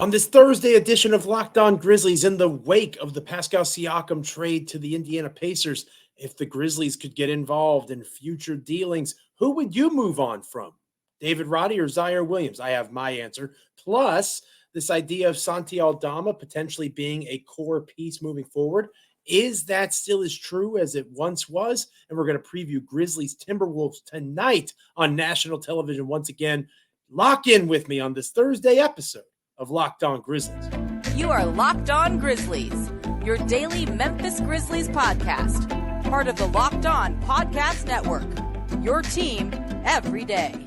On this Thursday edition of Locked On Grizzlies, in the wake of the Pascal Siakam trade to the Indiana Pacers, if the Grizzlies could get involved in future dealings, who would you move on from? David Roddy or Zaire Williams? I have my answer. Plus, this idea of Santi Aldama potentially being a core piece moving forward. Is that still as true as it once was? And we're going to preview Grizzlies-Timberwolves tonight on national television once again. Lock in with me on this Thursday episode of Locked On Grizzlies. You are Locked On Grizzlies, your daily Memphis Grizzlies podcast, part of the Locked On Podcast Network, your team every day.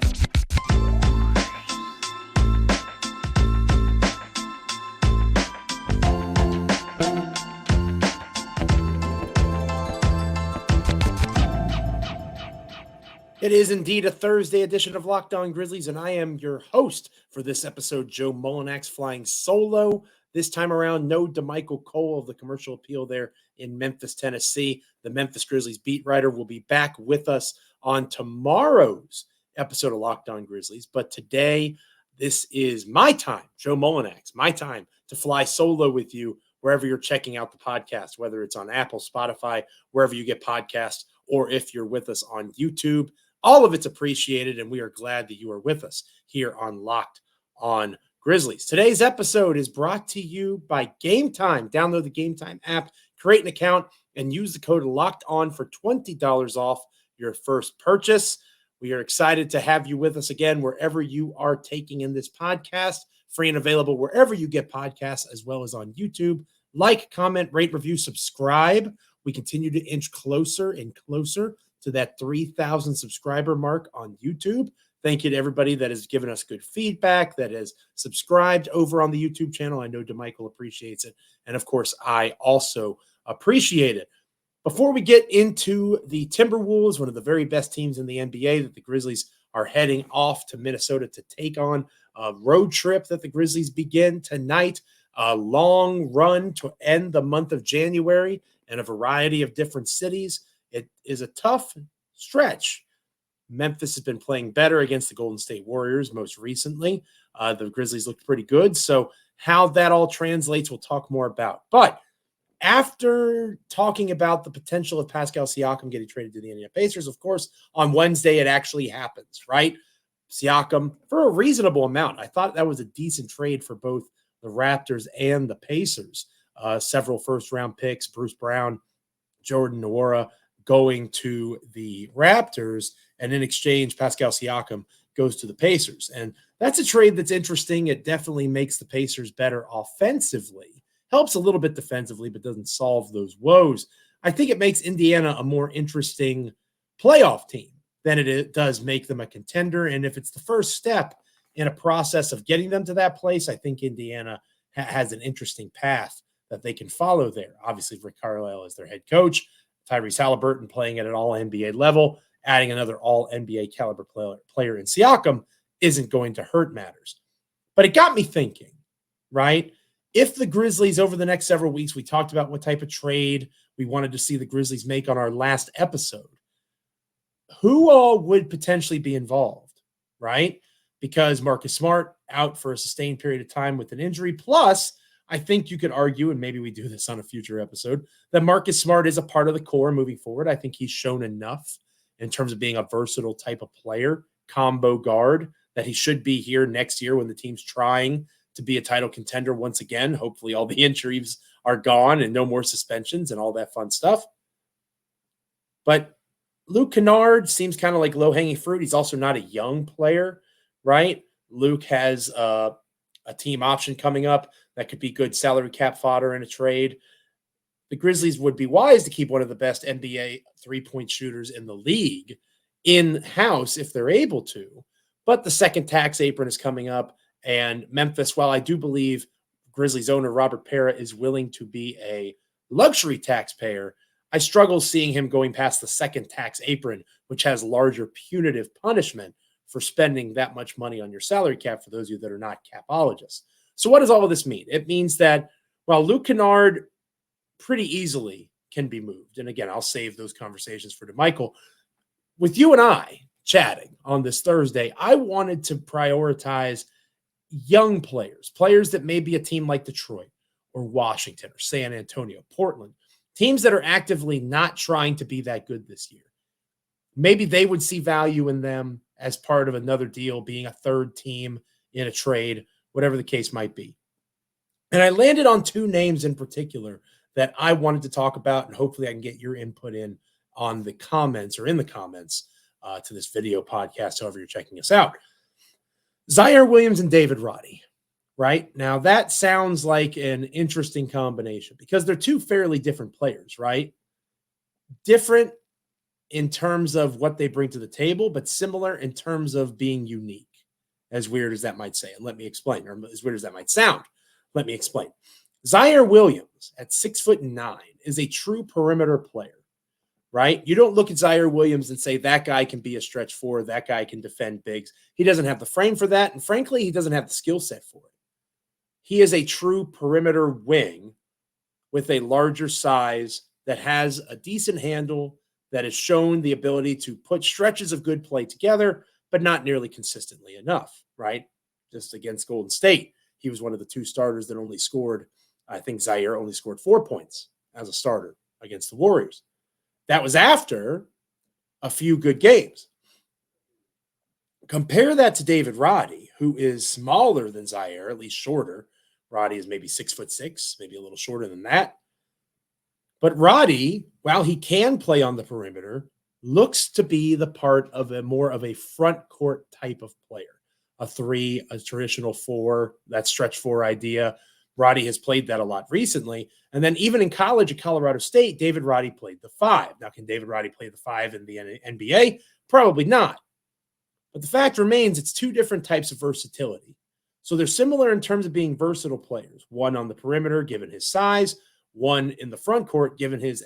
It is indeed a Thursday edition of Locked On Grizzlies, and I am your host for this episode, Joe Mullinax, flying solo. This time around, no DeMichael Cole of the Commercial Appeal there in Memphis, Tennessee. The Memphis Grizzlies beat writer will be back with us on tomorrow's episode of Locked On Grizzlies. But today, this is my time, Joe Mullinax, my time to fly solo with you wherever you're checking out the podcast, whether it's on Apple, Spotify, wherever you get podcasts, or if you're with us on YouTube. All of it's appreciated, and we are glad that you are with us here on Locked On Grizzlies. Today's episode is brought to you by Game Time. Download the Game Time app, create an account, and use the code LOCKEDON for $20 off your first purchase. We are excited to have you with us again wherever you are taking in this podcast, free and available wherever you get podcasts, as well as on YouTube. Like, comment, rate, review, subscribe. We continue to inch closer and closer to that 3,000 subscriber mark on YouTube. Thank you to everybody that has given us good feedback, that has subscribed over on the YouTube channel. I know DeMichael appreciates it. And of course, I also appreciate it. Before we get into the Timberwolves, one of the very best teams in the NBA, that the Grizzlies are heading off to Minnesota to take on a road trip that the Grizzlies begin tonight, a long run to end the month of January in a variety of different cities. It is a tough stretch. Memphis has been playing better against the Golden State Warriors most recently. The Grizzlies looked pretty good. So how that all translates, we'll talk more about. But after talking about the potential of Pascal Siakam getting traded to the Indiana Pacers, of course, on Wednesday it actually happens, right? Siakam for a reasonable amount. I thought that was a decent trade for both the Raptors and the Pacers. Several first-round picks, Bruce Brown, Jordan Nwora, going to the Raptors, and in exchange, Pascal Siakam goes to the Pacers. And that's a trade that's interesting. It definitely makes the Pacers better offensively, helps a little bit defensively, but doesn't solve those woes. I think it makes Indiana a more interesting playoff team than it does make them a contender. And if it's the first step in a process of getting them to that place, I think Indiana has an interesting path that they can follow there. Obviously, Rick Carlisle is their head coach. Tyrese Halliburton playing at an all-NBA level, adding another all-NBA caliber player in Siakam isn't going to hurt matters. But it got me thinking, right? If the Grizzlies over the next several weeks, we talked about what type of trade we wanted to see the Grizzlies make on our last episode, who all would potentially be involved, right? Because Marcus Smart out for a sustained period of time with an injury, plus I think you could argue, and maybe we do this on a future episode, that Marcus Smart is a part of the core moving forward. I think he's shown enough in terms of being a versatile type of player, combo guard, that he should be here next year when the team's trying to be a title contender once again. Hopefully all the injuries are gone and no more suspensions and all that fun stuff. But Luke Kennard seems kind of like low-hanging fruit. He's also not a young player, right? Luke has a team option coming up that could be good salary cap fodder in a trade. The Grizzlies would be wise to keep one of the best NBA three-point shooters in the league in-house if they're able to. But the second tax apron is coming up, and Memphis, while I do believe Grizzlies owner Robert Parra is willing to be a luxury taxpayer, I struggle seeing him going past the second tax apron, which has larger punitive punishment for spending that much money on your salary cap, for those of you that are not capologists. So what does all of this mean? It means that while Luke Kennard pretty easily can be moved, and again, I'll save those conversations for DeMichael, with you and I chatting on this Thursday, I wanted to prioritize young players that may be a team like Detroit or Washington or San Antonio, Portland, teams that are actively not trying to be that good this year. Maybe they would see value in them as part of another deal, being a third team in a trade, whatever the case might be. And I landed on two names in particular that I wanted to talk about, and hopefully I can get your input in on the comments or in the comments to this video podcast, however you're checking us out. Ziaire Williams and David Roddy, right? Now that sounds like an interesting combination because they're two fairly different players, right? Different in terms of what they bring to the table, but similar in terms of being unique, as weird as that might say. And let me explain, or as weird as that might sound. Let me explain. Ziaire Williams at 6'9" is a true perimeter player, right? You don't look at Ziaire Williams and say that guy can be a stretch four, that guy can defend bigs. He doesn't have the frame for that, and frankly, he doesn't have the skill set for it. He is a true perimeter wing with a larger size that has a decent handle, that has shown the ability to put stretches of good play together, but not nearly consistently enough, right? Just against Golden State, he was one of the two starters that only scored, I think Ziaire only scored 4 points as a starter against the Warriors. That was after a few good games. Compare that to David Roddy, who is smaller than Ziaire, at least shorter. Roddy is maybe 6'6", maybe a little shorter than that. But Roddy, while he can play on the perimeter, looks to be the part of a more of a front court type of player. A 3, a traditional 4, that stretch 4 idea. Roddy has played that a lot recently. And then even in college at Colorado State, David Roddy played the 5. Now, can David Roddy play the 5 in the NBA? Probably not. But the fact remains, it's two different types of versatility. So they're similar in terms of being versatile players. One on the perimeter, given his size. One in the front court, given his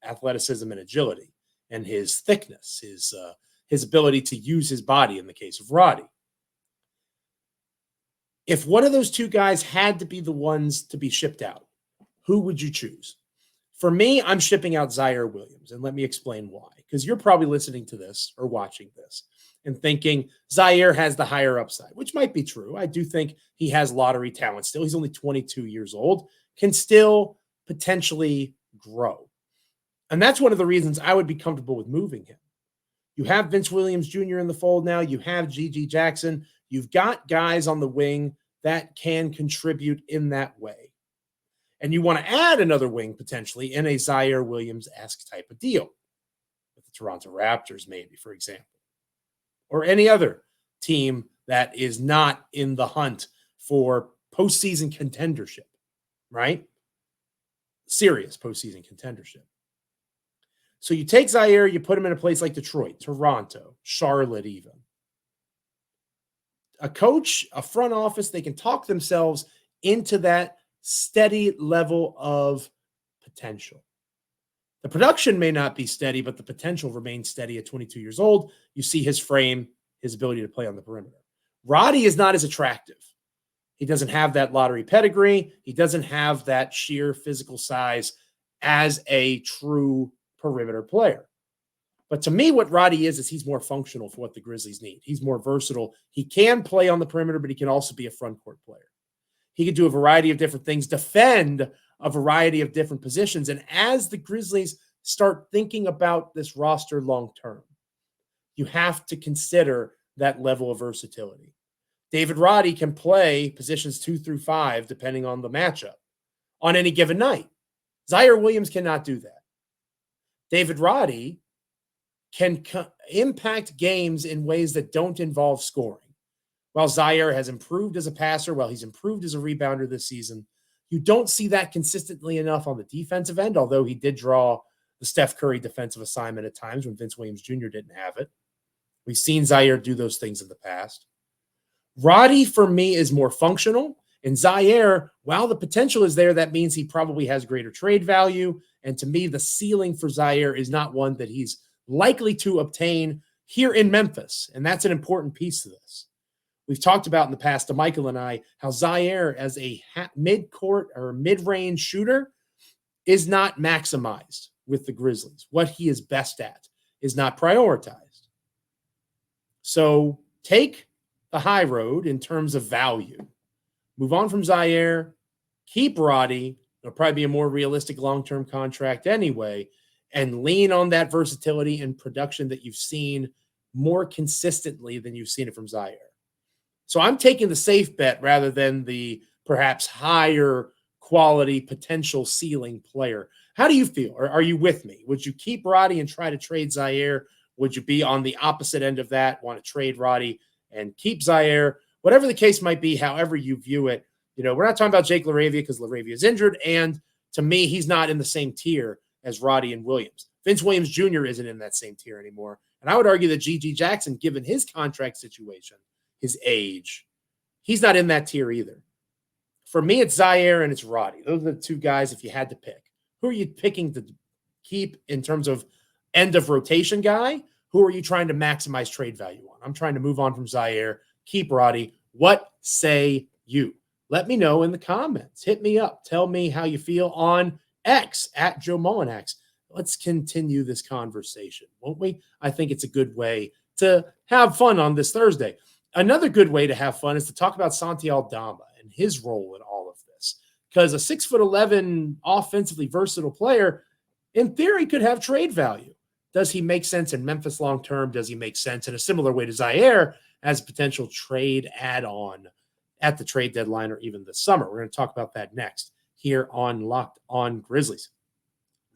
athleticism and agility and his thickness, his ability to use his body in the case of Roddy. If one of those two guys had to be the ones to be shipped out, who would you choose? For me, I'm shipping out Ziaire Williams, and let me explain why. Because you're probably listening to this or watching this and thinking Ziaire has the higher upside, which might be true. I do think he has lottery talent still. He's only 22 years old, can still potentially grow. And that's one of the reasons I would be comfortable with moving him. You have Vince Williams Jr. in the fold now. You have Gigi Jackson. You've got guys on the wing that can contribute in that way. And you want to add another wing potentially in a Ziaire Williams-esque type of deal with the Toronto Raptors, maybe, for example, or any other team that is not in the hunt for postseason contendership, right? Serious postseason contendership. So you take Ziaire, you put him in a place like Detroit, Toronto, Charlotte even. A coach, a front office, they can talk themselves into that steady level of potential. The production may not be steady, but the potential remains steady at 22 years old. You see his frame, his ability to play on the perimeter. Roddy is not as attractive. He doesn't have that lottery pedigree. He doesn't have that sheer physical size as a true perimeter player. But to me, what Roddy is he's more functional for what the Grizzlies need. He's more versatile. He can play on the perimeter, but he can also be a front court player. He can do a variety of different things, defend a variety of different positions. And as the Grizzlies start thinking about this roster long term, you have to consider that level of versatility. David Roddy can play positions 2 through 5, depending on the matchup, on any given night. Ziaire Williams cannot do that. David Roddy can impact games in ways that don't involve scoring. While Ziaire has improved as a passer, while he's improved as a rebounder this season, you don't see that consistently enough on the defensive end, although he did draw the Steph Curry defensive assignment at times when Vince Williams Jr. didn't have it. We've seen Ziaire do those things in the past. Roddy, for me, is more functional. And Ziaire, while the potential is there, that means he probably has greater trade value. And to me, the ceiling for Ziaire is not one that he's likely to obtain here in Memphis. And that's an important piece to this. We've talked about in the past, DeMichael and I, how Ziaire as a mid-court or mid-range shooter is not maximized with the Grizzlies. What he is best at is not prioritized. So take the high road in terms of value. Move on from Zaire, keep Rody. It'll probably be a more realistic long-term contract anyway, and lean on that versatility and production that you've seen more consistently than you've seen it from Zaire. So I'm taking the safe bet rather than the perhaps higher quality potential ceiling player. How do you feel? Or are you with me? Would you keep Rody and try to trade Zaire? Would you be on the opposite end of that, want to trade Rody and keep Zaire? Whatever the case might be, however you view it, we're not talking about Jake LaRavia because LaRavia is injured, and to me, he's not in the same tier as Rody and Williams. Vince Williams Jr. isn't in that same tier anymore, and I would argue that G.G. Jackson, given his contract situation, his age, he's not in that tier either. For me, it's Zaire and it's Rody. Those are the two guys if you had to pick. Who are you picking to keep in terms of end of rotation guy? Who are you trying to maximize trade value on? I'm trying to move on from Zaire, keep Rody. What say you? Let me know in the comments. Hit me up. Tell me how you feel on X at Joe Mullinax. Let's continue this conversation, won't we? I think it's a good way to have fun on this Thursday. Another good way to have fun is to talk about Santi Aldama and his role in all of this. Because a 6'11" offensively versatile player, in theory, could have trade value. Does he make sense in Memphis long-term? Does he make sense in a similar way to Zaire as a potential trade add-on at the trade deadline or even this summer? We're going to talk about that next here on Locked On Grizzlies.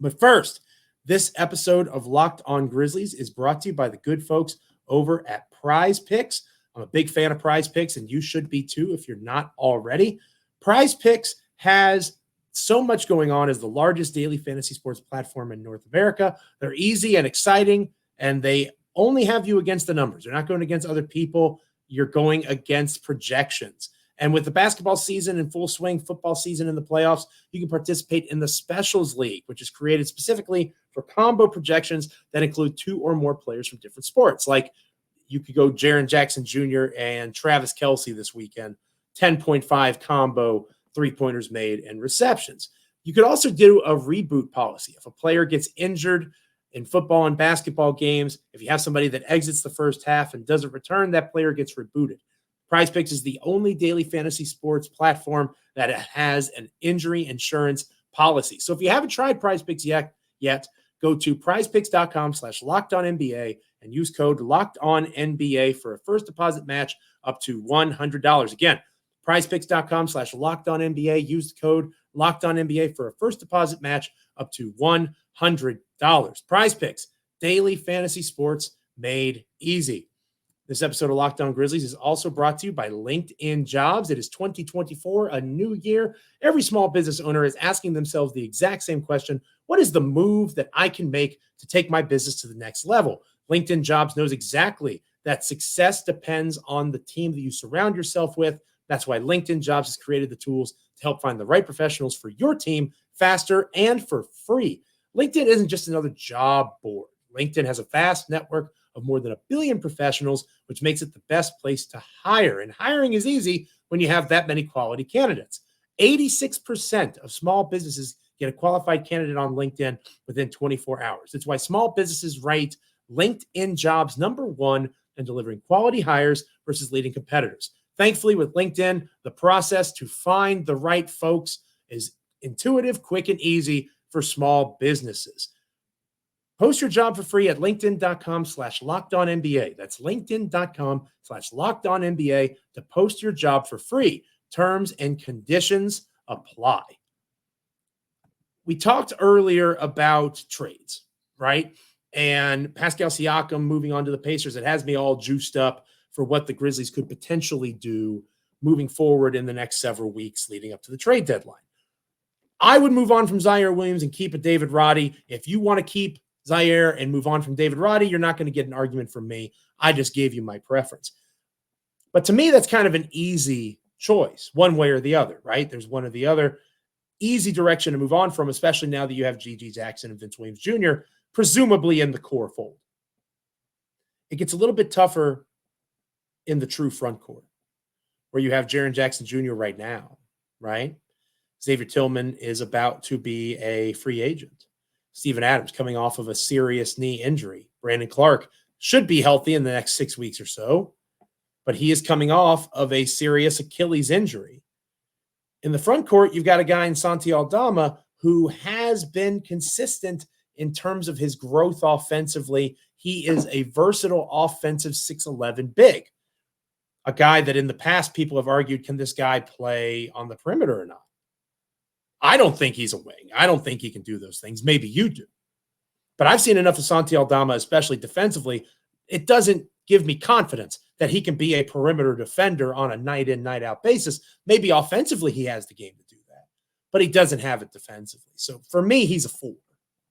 But first, this episode of Locked On Grizzlies is brought to you by the good folks over at Prize Picks. I'm a big fan of Prize Picks, and you should be too if you're not already. Prize Picks has so much going on as the largest daily fantasy sports platform in North America. They're easy and exciting, and they only have you against the numbers. They're not going against other people. You're going against projections. And with the basketball season in full swing, football season in the playoffs, you can participate in the Specials League, which is created specifically for combo projections that include two or more players from different sports. Like you could go Jaren Jackson Jr. and Travis Kelce this weekend, 10.5 combo, three-pointers made, and receptions. You could also do a reboot policy. If a player gets injured in football and basketball games, if you have somebody that exits the first half and doesn't return, that player gets rebooted. Prize Picks is the only daily fantasy sports platform that has an injury insurance policy. So if you haven't tried Prize Picks yet, go to prizepicks.com/LockedOnNBA and use code LockedOnNBA for a first deposit match up to $100. Again, prizepicks.com/LockedOnNBA. Use the code LockedOnNBA for a first deposit match up to $100. Prize Picks, daily fantasy sports made easy. This episode of Locked On Grizzlies is also brought to you by LinkedIn Jobs. It is 2024, a new year. Every small business owner is asking themselves the exact same question: what is the move that I can make to take my business to the next level? LinkedIn Jobs knows exactly that success depends on the team that you surround yourself with. That's why LinkedIn Jobs has created the tools to help find the right professionals for your team faster and for free. LinkedIn isn't just another job board. LinkedIn has a vast network of more than 1 billion professionals, which makes it the best place to hire. And hiring is easy when you have that many quality candidates. 86% of small businesses get a qualified candidate on LinkedIn within 24 hours. It's why small businesses rate LinkedIn Jobs #1 in delivering quality hires versus leading competitors. Thankfully, with LinkedIn, the process to find the right folks is intuitive, quick, and easy for small businesses. Post your job for free at linkedin.com/LockedOnNBA. That's linkedin.com/LockedOnNBA to post your job for free. Terms and conditions apply. We talked earlier about trades, right? And Pascal Siakam moving on to the Pacers. It has me all juiced up for what the Grizzlies could potentially do moving forward in the next several weeks leading up to the trade deadline. I would move on from Zaire Williams and keep a David Roddy. If you want to keep Zaire and move on from David Roddy, you're not going to get an argument from me. I just gave you my preference. But to me, that's kind of an easy choice, one way or the other, right? There's one or the other. Easy direction to move on from, especially now that you have G.G. Jackson and Vince Williams Jr. presumably in the core fold. It gets a little bit tougher in the true front court, where you have Jaren Jackson Jr. right now, right? Xavier Tillman is about to be a free agent. Steven Adams coming off of a serious knee injury. Brandon Clark should be healthy in the next 6 weeks or so. but he is coming off of a serious Achilles injury. In the front court, you've got a guy in Santi Aldama who has been consistent in terms of his growth offensively. He is a versatile offensive 6'11" big, a guy that in the past people have argued, can this guy play on the perimeter or not? I don't think he's a wing. I don't think he can do those things. Maybe you do. But I've seen enough of Santi Aldama, especially defensively. It doesn't give me confidence that he can be a perimeter defender on a night in, night out basis. Maybe offensively he has the game to do that, but he doesn't have it defensively. So for me, he's a 4,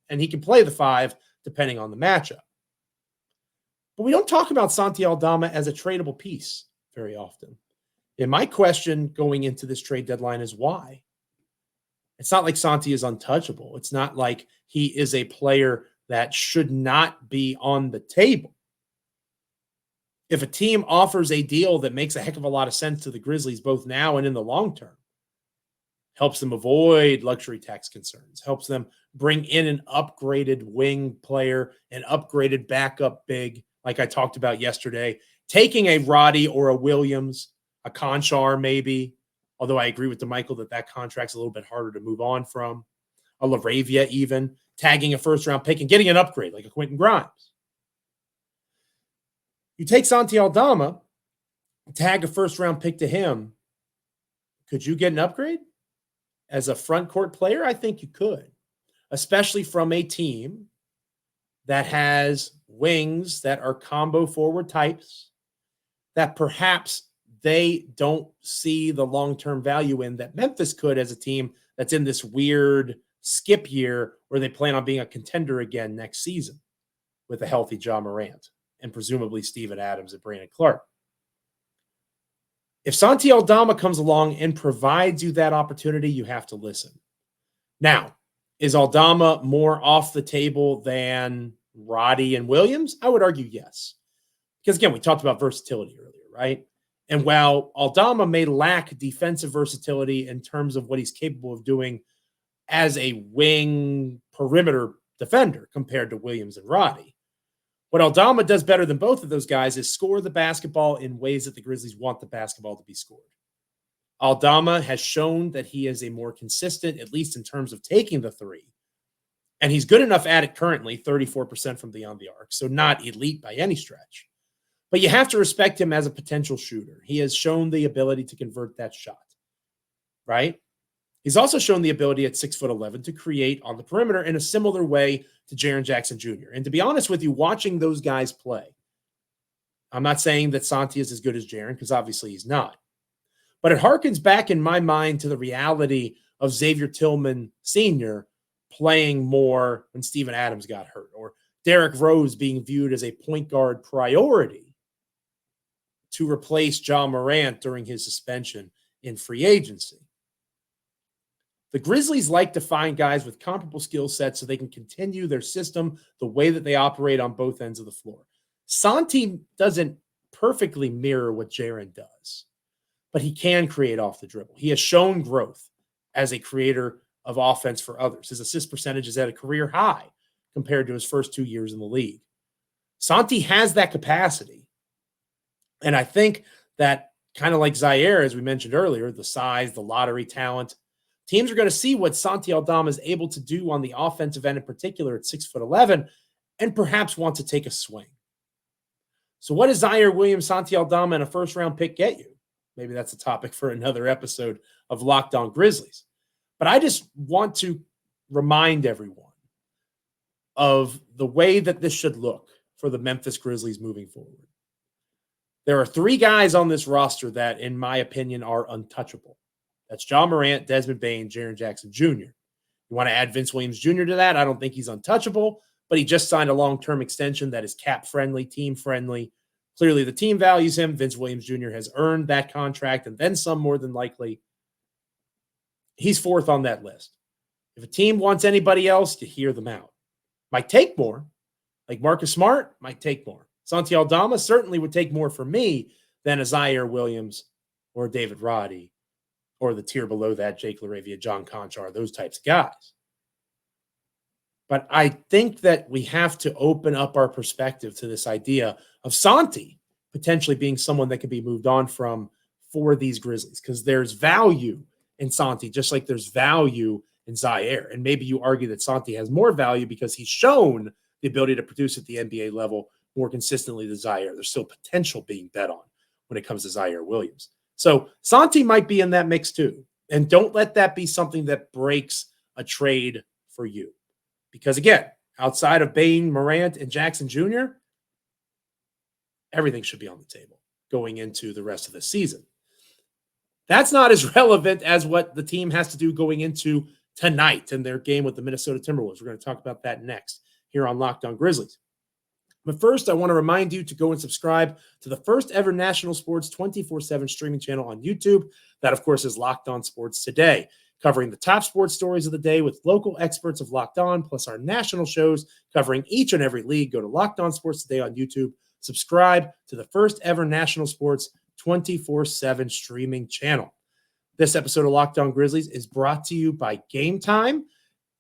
and he can play the 5 depending on the matchup. But we don't talk about Santi Aldama as a tradable piece very often. And my question going into this trade deadline is why? It's not like Santi is untouchable. It's not like he is a player that should not be on the table. If a team offers a deal that makes a heck of a lot of sense to the Grizzlies, both now and in the long term, helps them avoid luxury tax concerns, helps them bring in an upgraded wing player, an upgraded backup big, like I talked about yesterday, taking a Rody or a Williams, a Conchar maybe, although I agree with DeMichael that contract's a little bit harder to move on from, a LaRavia even, tagging a first-round pick and getting an upgrade like a Quentin Grimes. You take Santi Aldama, tag a first-round pick to him, could you get an upgrade? As a front court player, I think you could, especially from a team that has wings that are combo forward types that perhaps they don't see the long-term value in that Memphis could as a team that's in this weird skip year where they plan on being a contender again next season with a healthy Ja Morant and presumably Steven Adams and Brandon Clark. If Santi Aldama comes along and provides you that opportunity, you have to listen. Now, is Aldama more off the table than Rody and Williams? I would argue yes. Because again, we talked about versatility earlier, right? And while Aldama may lack defensive versatility in terms of what he's capable of doing as a wing perimeter defender compared to Williams and Rody, what Aldama does better than both of those guys is score the basketball in ways that the Grizzlies want the basketball to be scored. Aldama has shown that he is a more consistent, at least in terms of taking the 3. And he's good enough at it currently, 34% from beyond the arc, so not elite by any stretch. But you have to respect him as a potential shooter. He has shown the ability to convert that shot, right? He's also shown the ability at 6'11" to create on the perimeter in a similar way to Jaren Jackson Jr. And to be honest with you, watching those guys play, I'm not saying that Santi is as good as Jaren, because obviously he's not. But it harkens back in my mind to the reality of Xavier Tillman Sr. playing more when Steven Adams got hurt, or Derrick Rose being viewed as a point guard priority to replace Ja Morant during his suspension in free agency. The Grizzlies like to find guys with comparable skill sets so they can continue their system the way that they operate on both ends of the floor. Santi doesn't perfectly mirror what Jaren does, but he can create off the dribble. He has shown growth as a creator of offense for others. His assist percentage is at a career high compared to his first 2 years in the league. Santi has that capacity. And I think that kind of like Zaire, as we mentioned earlier, the size, the lottery talent, teams are going to see what Santi Aldama is able to do on the offensive end in particular at 6'11" and perhaps want to take a swing. So what does Zaire Williams, Santi Aldama, and a first-round pick get you? Maybe that's a topic for another episode of Locked On Grizzlies. But I just want to remind everyone of the way that this should look for the Memphis Grizzlies moving forward. There are 3 guys on this roster that, in my opinion, are untouchable. That's Ja Morant, Desmond Bane, Jaren Jackson Jr. You want to add Vince Williams Jr. to that? I don't think he's untouchable, but he just signed a long-term extension that is cap-friendly, team-friendly. Clearly, the team values him. Vince Williams Jr. has earned that contract and then some more than likely. He's 4th on that list. If a team wants anybody else, you hear them out. Might take more. Like Marcus Smart, might take more. Santi Aldama certainly would take more for me than a Zaire Williams or David Roddy or the tier below that, Jake LaRavia, John Conchar, those types of guys. But I think that we have to open up our perspective to this idea of Santi potentially being someone that could be moved on from for these Grizzlies, because there's value in Santi, just like there's value in Zaire. And maybe you argue that Santi has more value because he's shown the ability to produce at the NBA level more consistently than Zaire. There's still potential being bet on when it comes to Zaire Williams. So Santi might be in that mix too. And don't let that be something that breaks a trade for you. Because again, outside of Bane, Morant, and Jackson Jr., everything should be on the table going into the rest of the season. That's not as relevant as what the team has to do going into tonight in their game with the Minnesota Timberwolves. We're going to talk about that next here on Locked On Grizzlies. But first, I want to remind you to go and subscribe to the first ever national sports 24/7 streaming channel on YouTube. That, of course, is Locked On Sports Today, covering the top sports stories of the day with local experts of Locked On, plus our national shows covering each and every league. Go to Locked On Sports Today on YouTube. Subscribe to the first ever national sports 24/7 streaming channel. This episode of Locked On Grizzlies is brought to you by Game Time.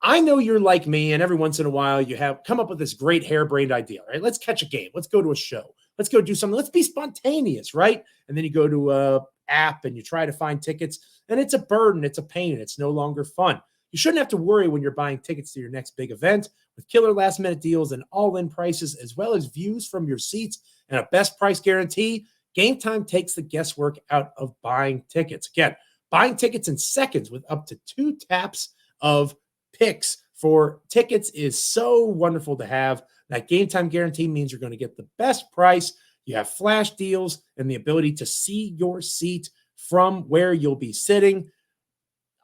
I know you're like me, and every once in a while you have come up with this great harebrained idea, right? Let's catch a game. Let's go to a show. Let's go do something. Let's be spontaneous, right? And then you go to a app and you try to find tickets, and it's a burden. It's a pain. It's no longer fun. You shouldn't have to worry when you're buying tickets to your next big event. With killer last-minute deals and all-in prices, as well as views from your seats and a best price guarantee, Game Time takes the guesswork out of buying tickets. Again, buying tickets in seconds with up to 2 taps of picks for tickets is so wonderful to have. That Game Time guarantee means you're going to get the best price. You have flash deals and the ability to see your seat from where you'll be sitting.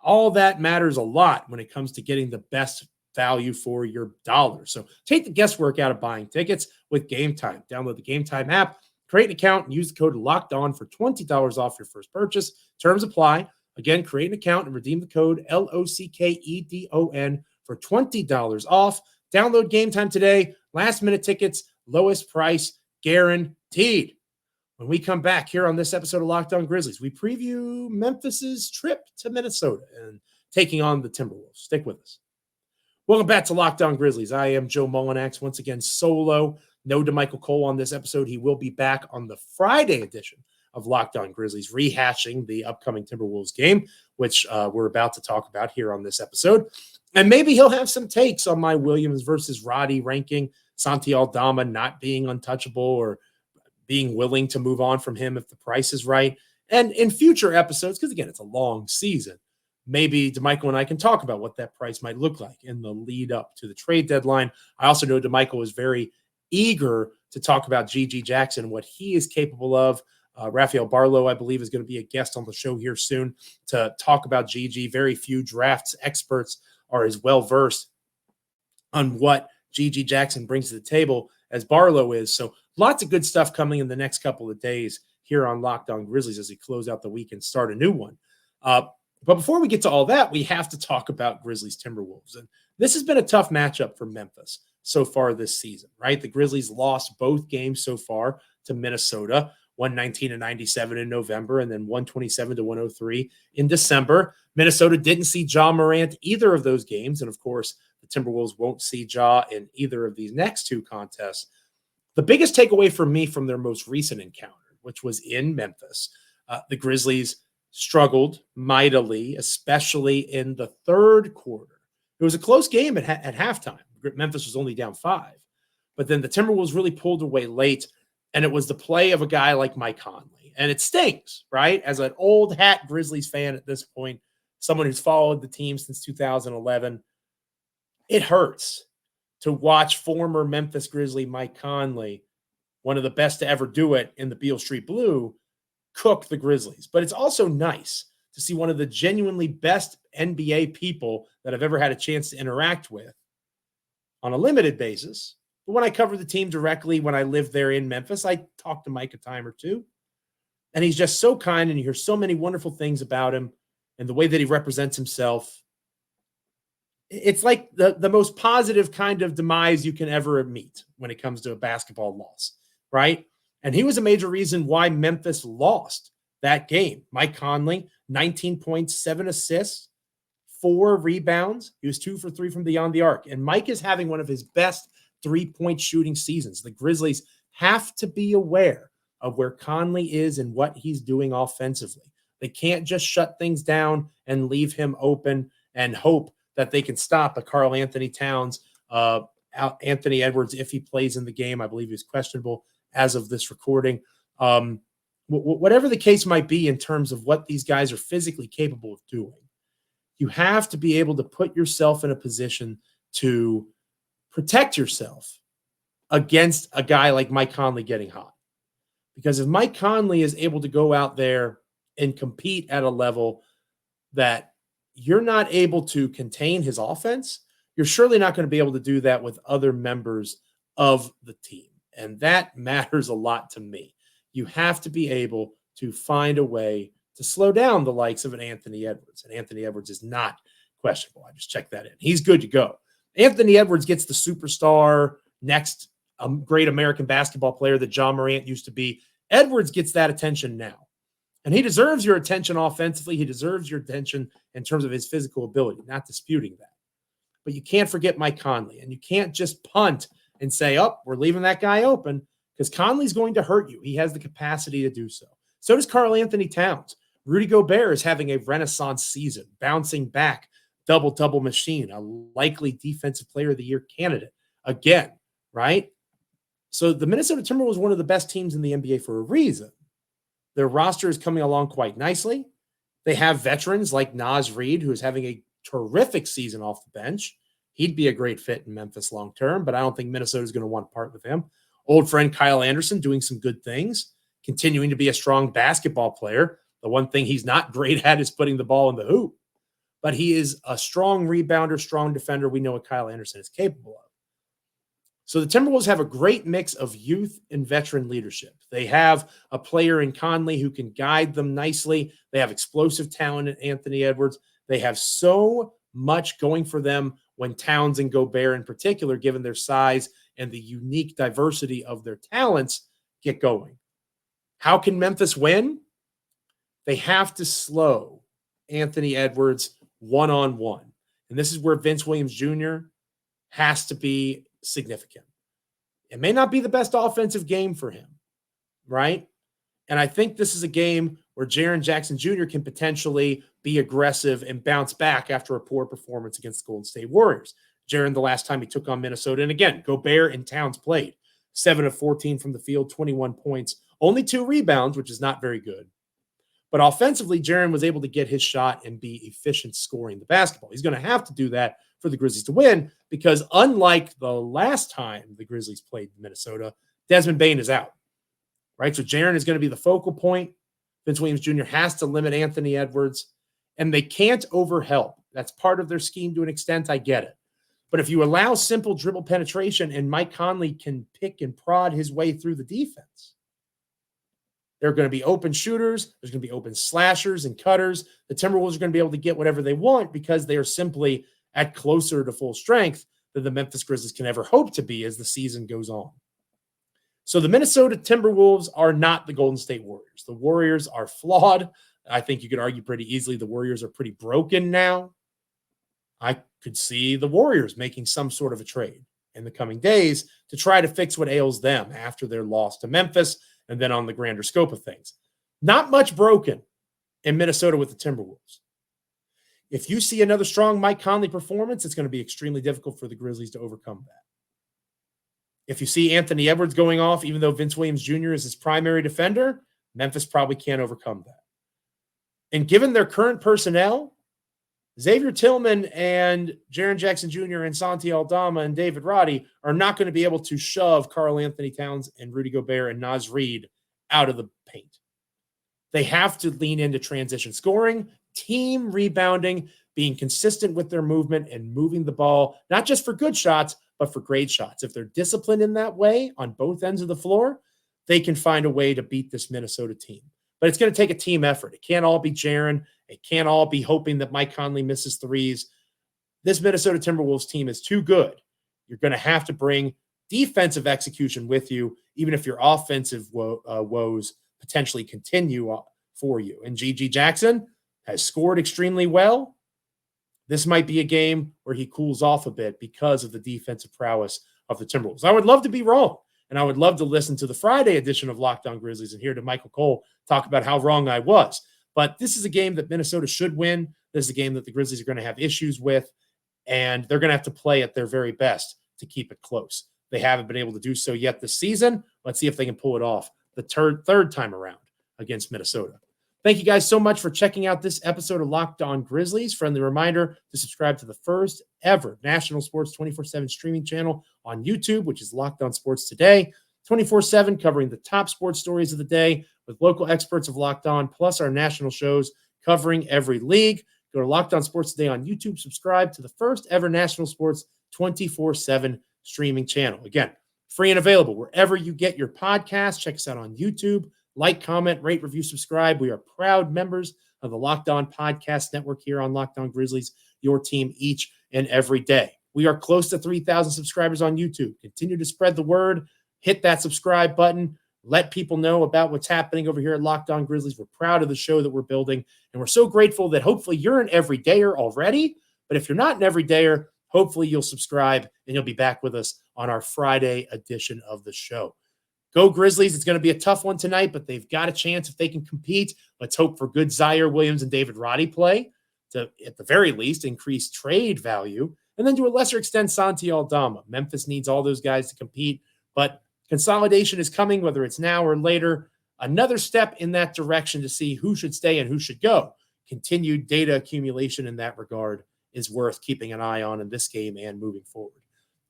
All that matters a lot when it comes to getting the best value for your dollar. So take the guesswork out of buying tickets with Game Time. Download the Game Time app, create an account, and use the code LOCKEDON for $20 off your first purchase. Terms apply. Again, create an account and redeem the code LOCKEDON for $20 off. Download Game Time today. Last-minute tickets, lowest price guaranteed. When we come back here on this episode of Locked On Grizzlies, we preview Memphis's trip to Minnesota and taking on the Timberwolves. Stick with us. Welcome back to Locked On Grizzlies. I am Joe Mullinax, once again solo. No DeMichael Cole on this episode. He will be back on the Friday edition of Locked On Grizzlies, rehashing the upcoming Timberwolves game, which we're about to talk about here on this episode. And maybe he'll have some takes on my Williams versus Rody ranking, Santi Aldama not being untouchable or being willing to move on from him if the price is right. And in future episodes, because again, it's a long season, maybe DeMichael and I can talk about what that price might look like in the lead up to the trade deadline. I also know DeMichael is very eager to talk about Gigi Jackson, what he is capable of. Rafael Barlow, I believe, is going to be a guest on the show here soon to talk about Gigi. Very few drafts experts are as well-versed on what Gigi Jackson brings to the table as Barlow is. So lots of good stuff coming in the next couple of days here on Locked On Grizzlies as we close out the week and start a new one. But before we get to all that, we have to talk about Grizzlies-Timberwolves. And this has been a tough matchup for Memphis so far this season, right? The Grizzlies lost both games so far to Minnesota, 119-97 in November, and then 127-103 in December. Minnesota didn't see Ja Morant either of those games. And of course, the Timberwolves won't see Ja in either of these next two contests. The biggest takeaway for me from their most recent encounter, which was in Memphis, the Grizzlies struggled mightily, especially in the third quarter. It was a close game at halftime. Memphis was only down 5. But then the Timberwolves really pulled away late, and it was the play of a guy like Mike Conley. And it stings, right? As an old hat Grizzlies fan at this point, someone who's followed the team since 2011, it hurts to watch former Memphis Grizzly Mike Conley, one of the best to ever do it in the Beale Street Blue, cook the Grizzlies. But it's also nice to see one of the genuinely best NBA people that I've ever had a chance to interact with on a limited basis. But when I cover the team directly, when I lived there in Memphis, I talked to Mike a time or two. And he's just so kind, and you hear so many wonderful things about him and the way that he represents himself. It's like the most positive kind of demise you can ever meet when it comes to a basketball loss, right? And he was a major reason why Memphis lost that game. Mike Conley, 19 points, 7 assists, 4 rebounds. He was 2 for 3 from beyond the arc. And Mike is having one of his best 3-point shooting seasons. The Grizzlies have to be aware of where Conley is and what he's doing offensively. They can't just shut things down and leave him open and hope that they can stop a Karl Anthony Towns, Anthony Edwards, if he plays in the game. I believe he's questionable as of this recording. Whatever the case might be in terms of what these guys are physically capable of doing, you have to be able to put yourself in a position to protect yourself against a guy like Mike Conley getting hot. Because if Mike Conley is able to go out there and compete at a level that you're not able to contain his offense, you're surely not going to be able to do that with other members of the team. And that matters a lot to me. You have to be able to find a way to slow down the likes of an Anthony Edwards. And Anthony Edwards is not questionable. I just checked that in. He's good to go. Anthony Edwards gets the superstar, next great American basketball player that Ja Morant used to be. Edwards gets that attention now. And he deserves your attention offensively. He deserves your attention in terms of his physical ability, not disputing that. But you can't forget Mike Conley. And you can't just punt and say, oh, we're leaving that guy open, because Conley's going to hurt you. He has the capacity to do so. So does Karl Anthony Towns. Rudy Gobert is having a renaissance season, bouncing back, double-double machine, a likely defensive player of the year candidate again, right? So the Minnesota Timberwolves are one of the best teams in the NBA for a reason. Their roster is coming along quite nicely. They have veterans like Naz Reid, who is having a terrific season off the bench. He'd be a great fit in Memphis long-term, but I don't think Minnesota is going to want to part with him. Old friend Kyle Anderson doing some good things, continuing to be a strong basketball player. The one thing he's not great at is putting the ball in the hoop, but he is a strong rebounder, strong defender. We know what Kyle Anderson is capable of. So the Timberwolves have a great mix of youth and veteran leadership. They have a player in Conley who can guide them nicely. They have explosive talent in Anthony Edwards. They have so much going for them when Towns and Gobert in particular, given their size and the unique diversity of their talents, get going. How can Memphis win? They have to slow Anthony Edwards one-on-one. And this is where Vince Williams Jr. has to be significant. It may not be the best offensive game for him, right? And I think this is a game where Jaren Jackson Jr. can potentially be aggressive and bounce back after a poor performance against the Golden State Warriors. Jaren, the last time he took on Minnesota, and again, Gobert and Towns played 7 of 14 from the field, 21 points, only 2 rebounds, which is not very good. But offensively, Jaren was able to get his shot and be efficient scoring the basketball. He's going to have to do that for the Grizzlies to win, because unlike the last time the Grizzlies played Minnesota, Desmond Bane is out, right? So Jaren is going to be the focal point. Vince Williams Jr. has to limit Anthony Edwards, and they can't overhelp. That's part of their scheme to an extent. I get it. But if you allow simple dribble penetration and Mike Conley can pick and prod his way through the defense, there are going to be open shooters. There's going to be open slashers and cutters. The Timberwolves are going to be able to get whatever they want because they are simply at closer to full strength than the Memphis Grizzlies can ever hope to be as the season goes on. So the Minnesota Timberwolves are not the Golden State Warriors. The Warriors are flawed. I think you could argue pretty easily the Warriors are pretty broken now. I could see the Warriors making some sort of a trade in the coming days to try to fix what ails them after their loss to Memphis and then on the grander scope of things. Not much broken in Minnesota with the Timberwolves. If you see another strong Mike Conley performance, it's going to be extremely difficult for the Grizzlies to overcome that. If you see Anthony Edwards going off, even though Vince Williams Jr. is his primary defender, Memphis probably can't overcome that. And given their current personnel, Xavier Tillman and Jaren Jackson Jr. and Santi Aldama and David Rody are not going to be able to shove Karl Anthony Towns and Rudy Gobert and Naz Reid out of the paint. They have to lean into transition scoring, team rebounding, being consistent with their movement and moving the ball, not just for good shots, but for great shots. If they're disciplined in that way on both ends of the floor, they can find a way to beat this Minnesota team. But it's going to take a team effort. It can't all be Jaren. It can't all be hoping that Mike Conley misses threes. This Minnesota Timberwolves team is too good. You're going to have to bring defensive execution with you, even if your offensive woes potentially continue for you. And G.G. Jackson has scored extremely well. This might be a game where he cools off a bit because of the defensive prowess of the Timberwolves. I would love to be wrong, And I would love to listen to the Friday edition of Locked On Grizzlies and hear to Michael Cole talk about how wrong I was. But this is a game that Minnesota should win. This is a game that the Grizzlies are going to have issues with, and they're going to have to play at their very best to keep it close. They haven't been able to do so yet this season. Let's see if they can pull it off the third time around against Minnesota. Thank you guys so much for checking out this episode of Locked On Grizzlies. Friendly reminder to subscribe to the first ever national sports 24/7 streaming channel on YouTube, which is Locked On Sports Today, 24/7 covering the top sports stories of the day with local experts of Locked On, plus our national shows covering every league. Go to Locked On Sports Today on YouTube, subscribe to the first ever national sports 24/7 streaming channel. Again, free and available wherever you get your podcasts. Check us out on YouTube. Like, comment, rate, review, subscribe. We are proud members of the Locked On Podcast Network here on Locked On Grizzlies, your team each and every day. We are close to 3,000 subscribers on YouTube. Continue to spread the word. Hit that subscribe button. Let people know about what's happening over here at Locked On Grizzlies. We're proud of the show that we're building, and we're so grateful that hopefully you're an everydayer already. But if you're not an everydayer, hopefully you'll subscribe and you'll be back with us on our Friday edition of the show. Go Grizzlies. It's going to be a tough one tonight, but they've got a chance if they can compete. Let's hope for good Zaire Williams and David Rody play to, at the very least, increase trade value. And then to a lesser extent, Santi Aldama. Memphis needs all those guys to compete, but consolidation is coming, whether it's now or later. Another step in that direction to see who should stay and who should go. Continued data accumulation in that regard is worth keeping an eye on in this game and moving forward.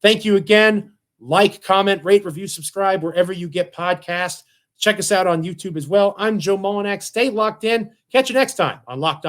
Thank you again. Like, comment, rate, review, subscribe wherever you get podcasts. Check us out on YouTube as well. I'm Joe Mullinax. Stay locked in. Catch you next time on Locked On.